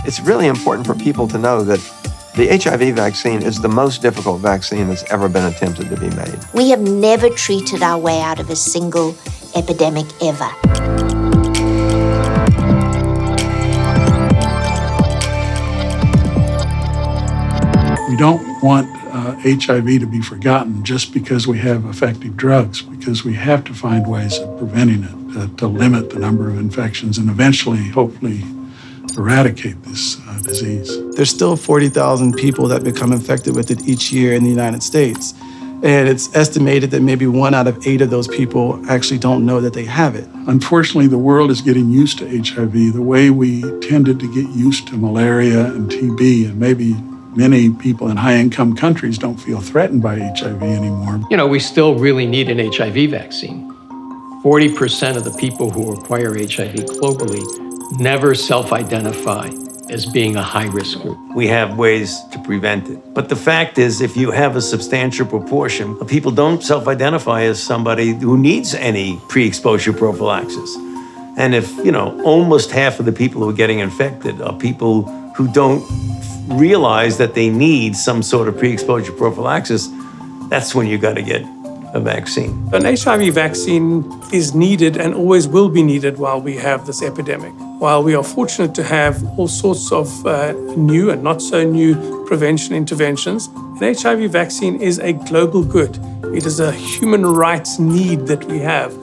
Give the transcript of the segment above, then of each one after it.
It's really important for people to know that the HIV vaccine is the most difficult vaccine that's ever been attempted to be made. We have never treated our way out of a single epidemic ever. We don't want HIV to be forgotten just because we have effective drugs, because we have to find ways of preventing it, to limit the number of infections and eventually, hopefully, eradicate this disease. There's still 40,000 people that become infected with it each year in the United States. And it's estimated that maybe 1 out of 8 of those people actually don't know that they have it. Unfortunately, the world is getting used to HIV the way we tended to get used to malaria and TB, and maybe many people in high-income countries don't feel threatened by HIV anymore. You know, we still really need an HIV vaccine. 40% of the people who acquire HIV globally never self-identify as being a high-risk group. We have ways to prevent it. But the fact is, if you have a substantial proportion of people don't self-identify as somebody who needs any pre-exposure prophylaxis, and if, almost half of the people who are getting infected are people who don't realize that they need some sort of pre-exposure prophylaxis, that's when you got to get a vaccine. An HIV vaccine is needed and always will be needed while we have this epidemic. While we are fortunate to have all sorts of new and not so new prevention interventions, an HIV vaccine is a global good. It is a human rights need that we have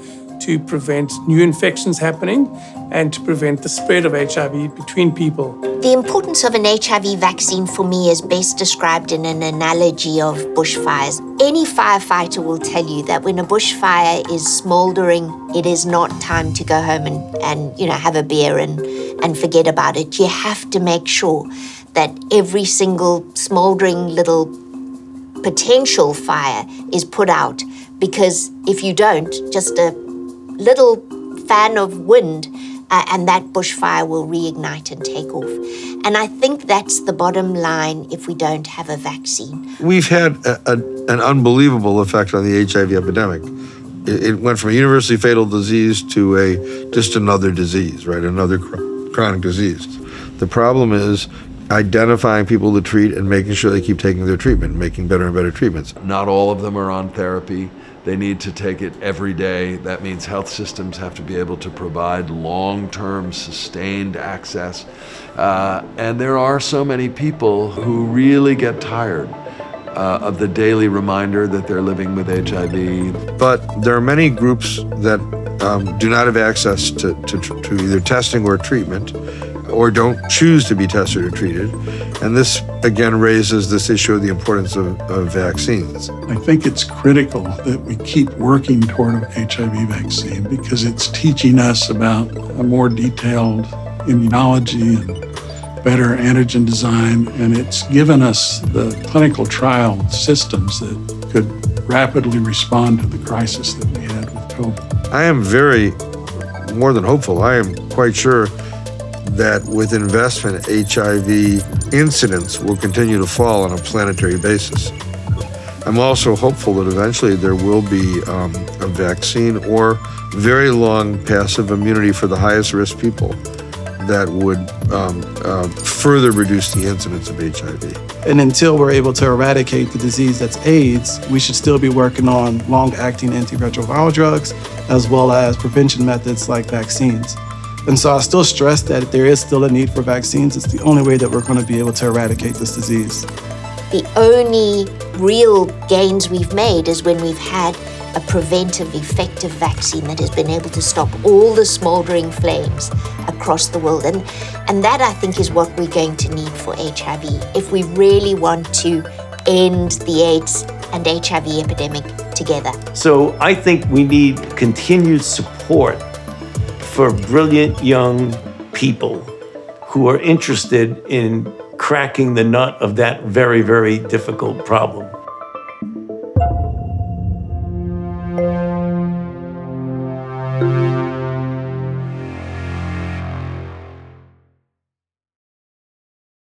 to prevent new infections happening and to prevent the spread of HIV between people. The importance of an HIV vaccine for me is best described in an analogy of bushfires. Any firefighter will tell you that when a bushfire is smoldering, it is not time to go home and have a beer and forget about it. You have to make sure that every single smoldering little potential fire is put out, because if you don't, just a little fan of wind and that bushfire will reignite and take off. And I think that's the bottom line if we don't have a vaccine. We've had an unbelievable effect on the HIV epidemic. It went from a universally fatal disease to just another disease, right? Another chronic disease. The problem is identifying people to treat and making sure they keep taking their treatment, making better and better treatments. Not all of them are on therapy. They need to take it every day. That means health systems have to be able to provide long-term sustained access. And there are so many people who really get tired of the daily reminder that they're living with HIV. But there are many groups that do not have access to either testing or treatment, or don't choose to be tested or treated. And this, again, raises this issue of the importance of vaccines. I think it's critical that we keep working toward an HIV vaccine because it's teaching us about a more detailed immunology and better antigen design, and it's given us the clinical trial systems that could rapidly respond to the crisis that we had with COVID. I am more than hopeful. I am quite sure that with investment, HIV incidence will continue to fall on a planetary basis. I'm also hopeful that eventually there will be a vaccine or very long passive immunity for the highest risk people that would further reduce the incidence of HIV. And until we're able to eradicate the disease that's AIDS, we should still be working on long-acting antiretroviral drugs, as well as prevention methods like vaccines. And so I still stress that there is still a need for vaccines. It's the only way that we're going to be able to eradicate this disease. The only real gains we've made is when we've had a preventive, effective vaccine that has been able to stop all the smoldering flames across the world. And that, I think, is what we're going to need for HIV if we really want to end the AIDS and HIV epidemic together. So I think we need continued support for brilliant young people who are interested in cracking the nut of that very, very difficult problem.